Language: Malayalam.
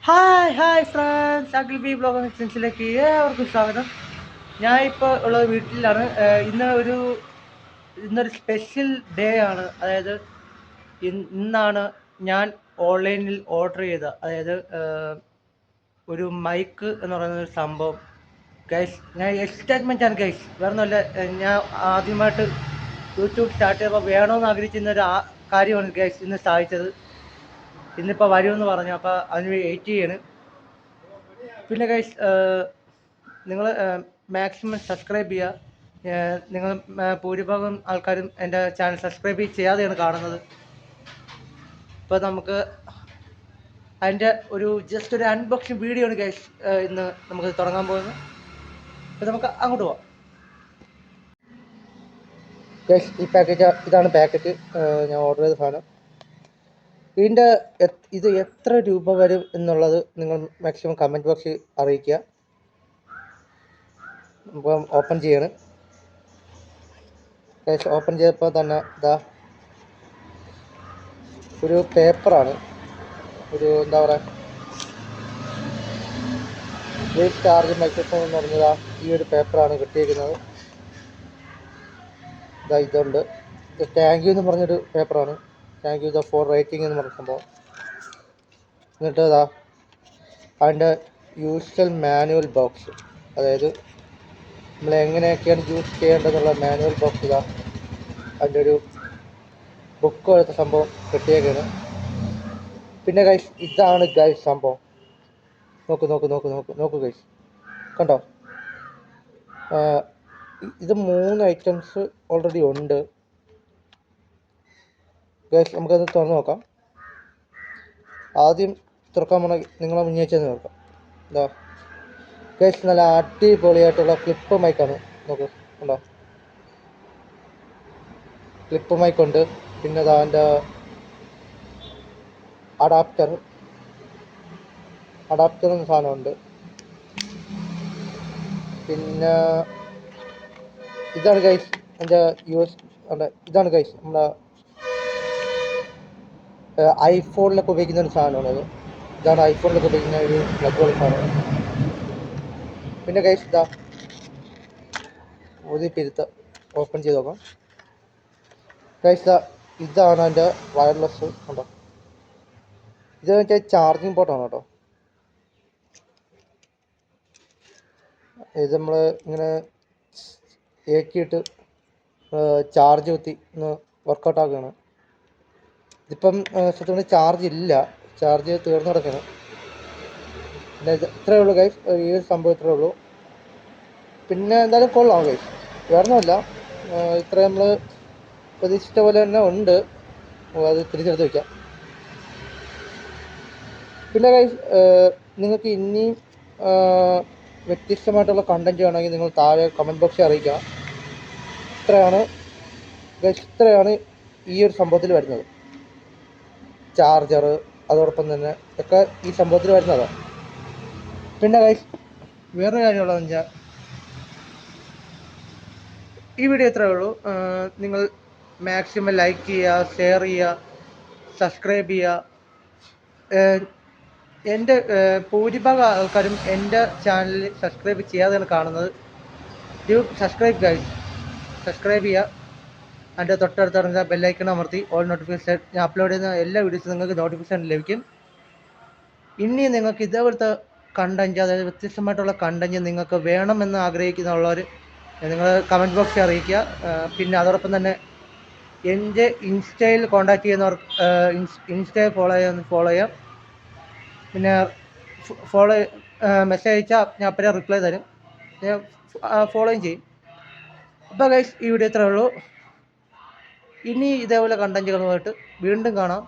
Hi friends, Akhil B blog എക്സ്റ്റൻസിലേക്ക് ഏവർക്കും സ്വാഗതം. ഞാൻ ഇപ്പോൾ ഉള്ളത് വീട്ടിലാണ്. ഇന്നൊരു സ്പെഷ്യൽ ഡേ ആണ്. അതായത് ഇന്നാണ് ഞാൻ ഓൺലൈനിൽ ഓർഡർ ചെയ്ത, അതായത് ഒരു മൈക്ക് എന്ന് പറയുന്ന ഒരു സംഭവം. ഗൈസ്, ഞാൻ എക്സൈറ്റ്മെൻ്റ് ആണ് ഗൈസ്. വേറെ ഒന്നുമല്ല, ഞാൻ ആദ്യമായിട്ട് യൂട്യൂബ് സ്റ്റാർട്ട് ചെയ്തപ്പോൾ വേണമെന്ന് ആഗ്രഹിച്ചിരുന്ന കാര്യമാണ് ഗൈസ് ഇന്ന് സാധിച്ചത്. ഇന്നിപ്പോൾ വരുമെന്ന് പറഞ്ഞു, അപ്പോൾ അതിന് വെയിറ്റ് ചെയ്യാണ്. പിന്നെ ഗൈസ്, നിങ്ങൾ മാക്സിമം സബ്സ്ക്രൈബ് ചെയ്യുക. നിങ്ങൾ ഭൂരിഭാഗം ആൾക്കാരും എൻ്റെ ചാനൽ സബ്സ്ക്രൈബ് ചെയ്യാതെയാണ് കാണുന്നത്. ഇപ്പോൾ നമുക്ക് അതിൻ്റെ ജസ്റ്റ് ഒരു അൺബോക്സിങ് വീഡിയോ ആണ് ഗൈസ് ഇന്ന് നമുക്ക് തുടങ്ങാൻ പോകുന്നത്. അപ്പോൾ നമുക്ക് അങ്ങോട്ട് പോവാം. ഗൈസ്, ഈ പാക്കേജ് ഇതാണ് പാക്കറ്റ്. ഞാൻ ഓർഡർ ചെയ്ത സാധനം. ഇത് എത്ര രൂപ വരും എന്നുള്ളത് നിങ്ങൾ മാക്സിമം കമൻറ്റ് ബോക്സിൽ അറിയിക്കുക. അപ്പം ഓപ്പൺ ചെയ്യണം. ഓപ്പൺ ചെയ്തപ്പോൾ തന്നെ ഇതാ ഒരു പേപ്പറാണ്, എന്താ പറയുക, ബ്രീഫ് ചാർജ് മൈക്രോഫോൺ എന്ന് പറഞ്ഞതാ ഈ ഒരു പേപ്പറാണ് കിട്ടിയിരിക്കുന്നത്. ഇതുണ്ട്. താങ്ക് യു എന്ന് പറഞ്ഞൊരു പേപ്പറാണ്. താങ്ക് യു ഫോർ റേറ്റിംഗ് എന്ന് പറഞ്ഞ സംഭവം. എന്നിട്ട് അതിൻ്റെ യൂസ്വൽ മാനുവൽ ബോക്സ്, അതായത് നമ്മൾ എങ്ങനെയൊക്കെയാണ് യൂസ് ചെയ്യേണ്ടതെന്നുള്ള മാനുവൽ ബോക്സ് അതിൻ്റെ ഒരു ബുക്ക് പോലത്തെ സംഭവം കിട്ടിയേക്കാണ്. പിന്നെ ഗൈസ്, ഇതാണ് ഗൈസ് സംഭവം. നോക്കൂ ഗൈസ്, കണ്ടോ? ഇത് 3 ഐറ്റംസ് ഓൾറെഡി ഉണ്ട് ഗൈസ്. നമുക്കത് തുറന്ന് നോക്കാം. ആദ്യം തുറക്കാൻ പോണ നിങ്ങളെ മുന്നേച്ചെന്ന് നോക്കാം. എന്താ ഗൈസ്, നല്ല അടിപൊളിയായിട്ടുള്ള ക്ലിപ്പ് മൈക്കാണ്. നോക്കൂ, ഉണ്ടോ? ക്ലിപ്പ് മൈക്കുണ്ട്. പിന്നെ അതിൻ്റെ അഡാപ്റ്റർ എന്ന സാധനമുണ്ട്. പിന്നെ ഇതാണ് ഗൈസ് എൻ്റെ ഇതാണ് ഗൈസ് നമ്മുടെ ഐഫോണിലൊക്കെ ഉപയോഗിക്കുന്ന ഒരു സാധനമാണ്. ഇതാണ് ഐഫോണിലൊക്കെ ഉപയോഗിക്കുന്ന ഒരു പ്ലഗ് പോലെ സാധനം. പിന്നെ ഗൈസ്, ഊതിപ്പിരുത്ത് ഓപ്പൺ ചെയ്ത് നോക്കാം. ഗൈസ്, ഇതാണ് അതിൻ്റെ വയർലെസ്. ഉണ്ടോ? ഇത് വെച്ചാൽ ചാർജിങ് പോർട്ടാണ് കേട്ടോ. ഇത് നമ്മൾ ഇങ്ങനെ ഏക്കിയിട്ട് ചാർജ് കുത്തി ഒന്ന് വർക്കൗട്ട് ആക്കുകയാണ്. ഇതിപ്പം സത്യം ചാർജ് ഇല്ല, ചാർജ് തീർന്നു കിടക്കുകയാണ്. പിന്നെ ഇത്രയേ ഉള്ളൂ ഗൈസ്, ഈ ഒരു സംഭവം ഇത്രയേ ഉള്ളൂ. പിന്നെ എന്തായാലും കൊള്ളാം ഗൈസ്, വേറൊന്നുമല്ല. ഇത്ര നമ്മൾ പ്രതീക്ഷിച്ച പോലെ തന്നെ ഉണ്ട്. അത് തിരിച്ചെടുത്ത് വയ്ക്കാം. പിന്നെ ഗൈസ്, നിങ്ങൾക്ക് ഇനിയും വ്യത്യസ്തമായിട്ടുള്ള കണ്ടൻറ്റ് വേണമെങ്കിൽ നിങ്ങൾ താഴെ കമൻറ്റ് ബോക്സിൽ അറിയിക്കണം. ഇത്രയാണ് ഈ ഒരു സംഭവത്തിൽ വരുന്നത്. ചാർജർ അതോടൊപ്പം തന്നെ ഒക്കെ ഈ സംഭവത്തിൽ വരുന്നതാണ്. പിന്നെ ഗൈസ്, വേറൊരു കാര്യമുള്ളതെന്ന് വെച്ചാൽ ഈ വീഡിയോ ഇത്രയേ ഉള്ളൂ. നിങ്ങൾ മാക്സിമം ലൈക്ക് ചെയ്യുക, ഷെയർ ചെയ്യുക, സബ്സ്ക്രൈബ് ചെയ്യുക. എൻ്റെ ഭൂരിഭാഗം ആൾക്കാരും എൻ്റെ ചാനൽ സബ്സ്ക്രൈബ് ചെയ്യാതെയാണ് കാണുന്നത്. സബ്സ്ക്രൈബ് ഗൈസ്, സബ്സ്ക്രൈബ് ചെയ്യുക. അതിൻ്റെ തൊട്ടടുത്ത് ബെല്ലൈക്കൺ അമർത്തി ഓൾ നോട്ടിഫിക്കേഷൻ, ഞാൻ അപ്ലോഡ് ചെയ്യുന്ന എല്ലാ വീഡിയോസും നിങ്ങൾക്ക് നോട്ടിഫിക്കേഷൻ ലഭിക്കും. ഇനി നിങ്ങൾക്ക് ഇതേപോലത്തെ കണ്ടൻറ്റ്, അതായത് വ്യത്യസ്തമായിട്ടുള്ള കണ്ടൻറ്റ് നിങ്ങൾക്ക് വേണമെന്ന് ആഗ്രഹിക്കുന്നുള്ളവർ നിങ്ങൾ കമൻറ്റ് ബോക്സിൽ അറിയിക്കുക. പിന്നെ അതോടൊപ്പം തന്നെ എൻ്റെ ഇൻസ്റ്റയിൽ കോൺടാക്ട് ചെയ്യുന്നവർ ഇൻസ്റ്റയിൽ ഫോളോ ചെയ്യാം. പിന്നെ മെസ്സേജ് അയച്ചാൽ ഞാൻ അപ്പോഴേ റിപ്ലൈ തരും, ഞാൻ ഫോളോയും ചെയ്യും. അപ്പോൾ ഗൈസ്, ഈ വീഡിയോ ഇത്രയേ ഉള്ളൂ. ഇനി ഇതേപോലെ കണ്ടൻറ്റുകളുമായിട്ട് വീണ്ടും കാണാം.